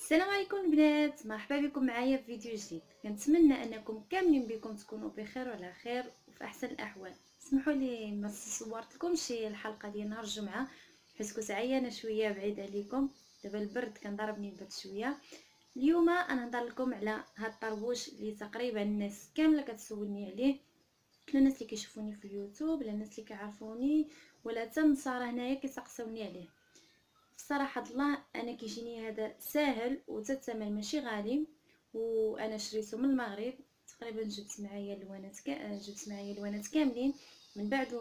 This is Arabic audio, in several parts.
السلام عليكم البنات، مرحبا بكم معايا في فيديو جديد. كنتمنى انكم كاملين بكم تكونوا بخير وعلى خير وفي احسن الاحوال. اسمحوا لي ما صورت لكمش الحلقه ديال نهار الجمعه حيت كنت عيانه شويه بعيد عليكم. دابا البرد كنضربني البرد شويه. اليوم انا نهضر لكم على هاد الطربوش اللي تقريبا الناس كامله كتسولني عليه، لا الناس اللي كيشوفوني في اليوتيوب لا الناس اللي كيعرفوني ولا حتى النصارى هنايا كيسقسوني عليه. بصراحه الله انا كيجيني هذا ساهل وحتى الثمن ماشي غالي، وانا شريته من المغرب. تقريبا جبت معايا الوانات كاملين من بعد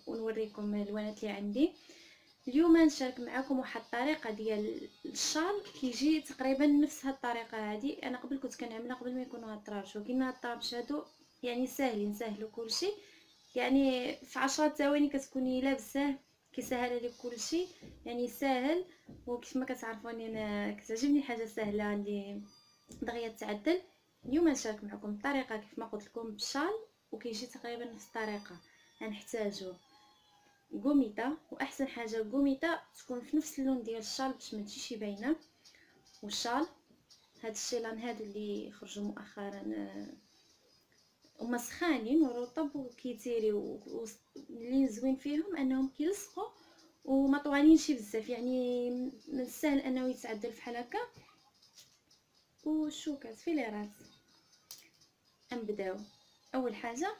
ونوريكم الوانات اللي عندي. اليوم نشارك معكم واحد الطريقه ديال الشال كيجي تقريبا نفس هاد الطريقه هذه. انا قبل كنت كنعملها قبل ما يكونوا هاد الطرابش، ولكن هاد الطرابش هادو يعني ساهلين، سهلوا كلشي. يعني في 10 ثواني كتكوني لابساه، كيسهل عليك كلشي، يعني ساهل. وكيف ما كتعرفوني انا كتعجبني حاجه سهله اللي دغيا تعدل. اليوم نشارك معكم الطريقه كيف ما قلت لكم بالشال، وكيجي تقريبا نفس الطريقه. غنحتاجو قوميطه، واحسن حاجه القوميطه تكون في نفس اللون ديال الشال باش ما تجيش باينه. والشال هاد الشيلان هادو اللي خرجوا مؤخرا هما سخانين ورطب وكيتيريو، اللي زوين فيهم انهم كيلصقوا وما طوالينش بزاف، يعني من السهل انه يتعدل بحال هكا. وشو كتفي لي راس. نبداو. اول حاجه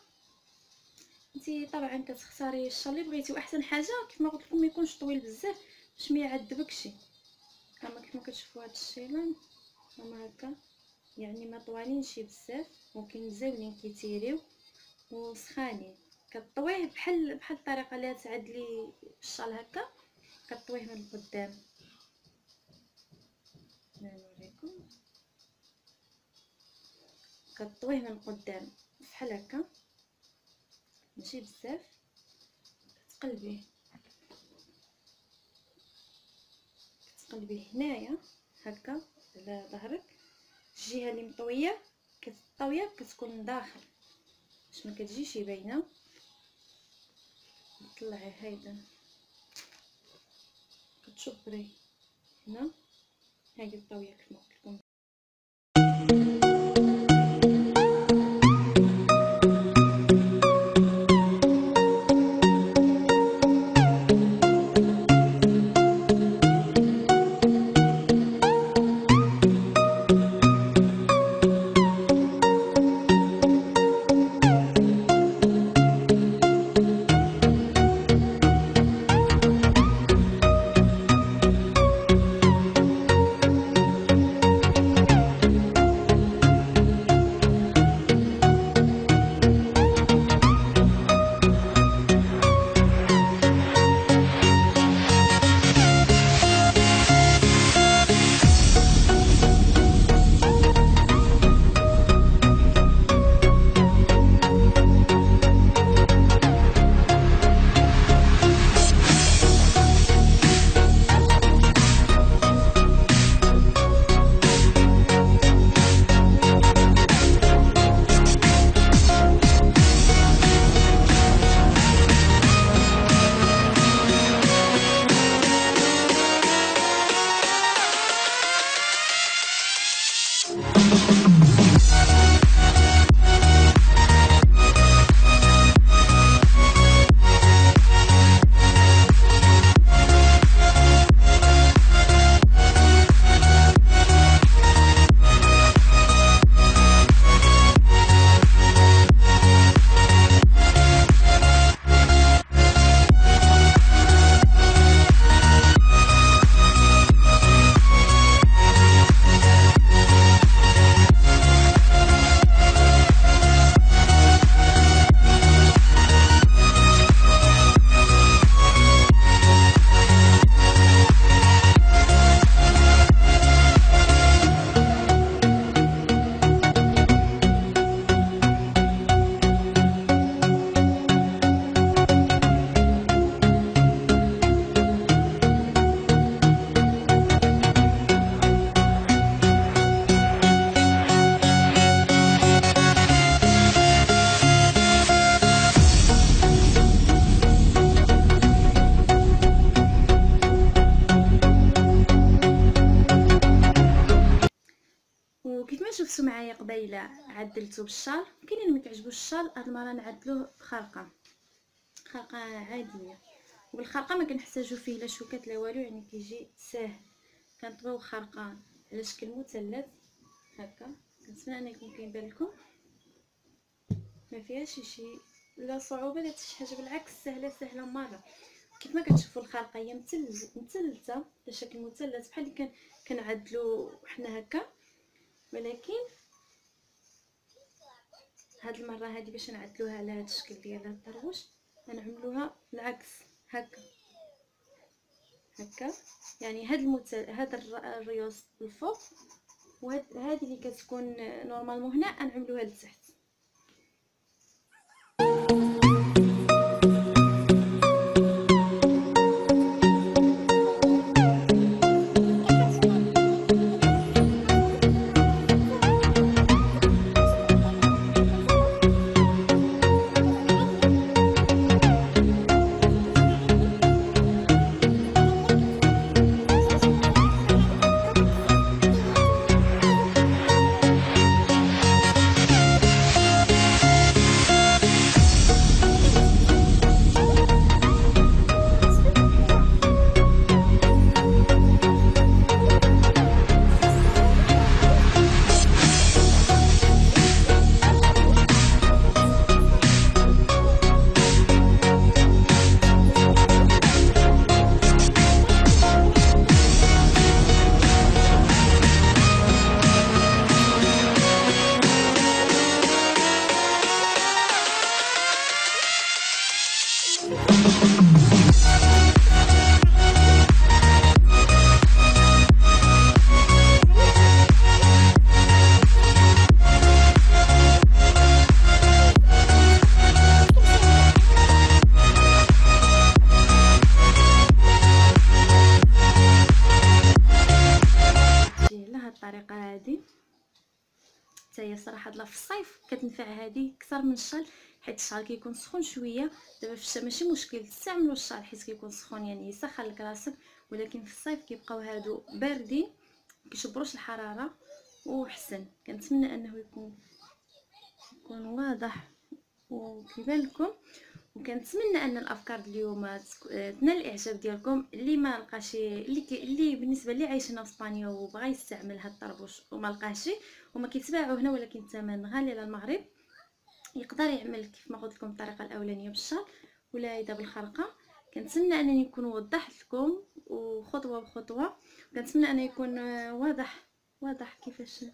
انتي طبعا كتختاري الشال اللي بغيتي، واحسن حاجه كيف ما قلت لكم ما يكونش طويل بزاف باش ما يعذبكش. كما كيف ما كتشوفوا هاد الشيلان هما هكا، يعني ما طوالينش بزاف ولكن مزيونين كيتيريو وسخانين. كطويه بحال الطريقه اللي تعدلي الشال هكا، كطويه من القدام. نوريكم، كطويه من القدام بحال هكا ماشي بزاف. تقلبيه هنايا هكا على ظهرك، الجهه اللي مطويه الطاويه كتكون من داخل باش ما كتجيش باينه. طلعي هيدا كتشبري هنا، هاهي الطاويه كيف ما قلت لكم. عدلته بالشال. كاين اللي ما كيعجبوش الشال، هاد المره نعدلوه بخرقه عاديه. والخرقه ما كنحتاجو فيه لا شوكات لا والو، يعني كيجي ساهل. كنطبيو خرقه على شكل مثلث هكا. كنتمنى ان يكون كيبان لكم، ما فيهاش شي لا صعوبه لا شي حاجه، بالعكس سهله مره. كيف ما كتشوفوا الخرقه هي مثلثه على شكل مثلث بحال اللي كنعدلو حنا هكا، ولكن هاد المره هادي باش نعدلوها على هاد الشكل ديال هاد الطربوش غنعملوها بالعكس هكا. يعني هاد الريوس الفوق، وهاد هادي اللي كتكون نورمالمون هنا غنعملوها لتحت. الطريقه هذه حتى هي صراحه في الصيف كتنفع هذه اكثر من الشال، حيت الشال كيكون سخون شويه. دابا في الشتاء ماشي مشكل تستعملوا الشال حيت كيكون سخون، يعني يسخن لك راسك، ولكن في الصيف كيبقاو هادو باردين كيشبروش الحراره وحسن. كنتمنى انه يكون واضح وكيبان لكم، وكنتمنى ان الافكار اليوم تنال الاعجاب ديالكم. اللي ما لقاش اللي بالنسبه لي عايش هنا في اسبانيا وبغى يستعمل هاد الطربوش وما لقاهش وما كيتباعوا هنا ولكن الثمن غالي على المغرب، يقدر يعمل كيف ما قلت لكم الطريقه الاولانيه بالشال ولا يدا بالخرقه. كنتمنى انني نكون وضحت لكم وخطوه بخطوه، كنتمنى ان يكون واضح كيفاش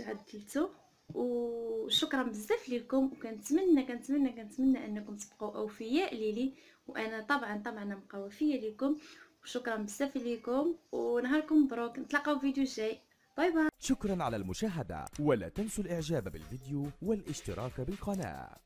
عدلته. وشكرا بزاف لكم، وكنتمنى انكم تبقوا اوفياء لي، وانا طبعا نبقى وفيه لكم. وشكرا بزاف لكم، ونهاركم مبروك. نتلاقاو في فيديو جاي. باي باي. شكرا على المشاهدة، ولا تنسوا الاعجاب بالفيديو والاشتراك بالقناة.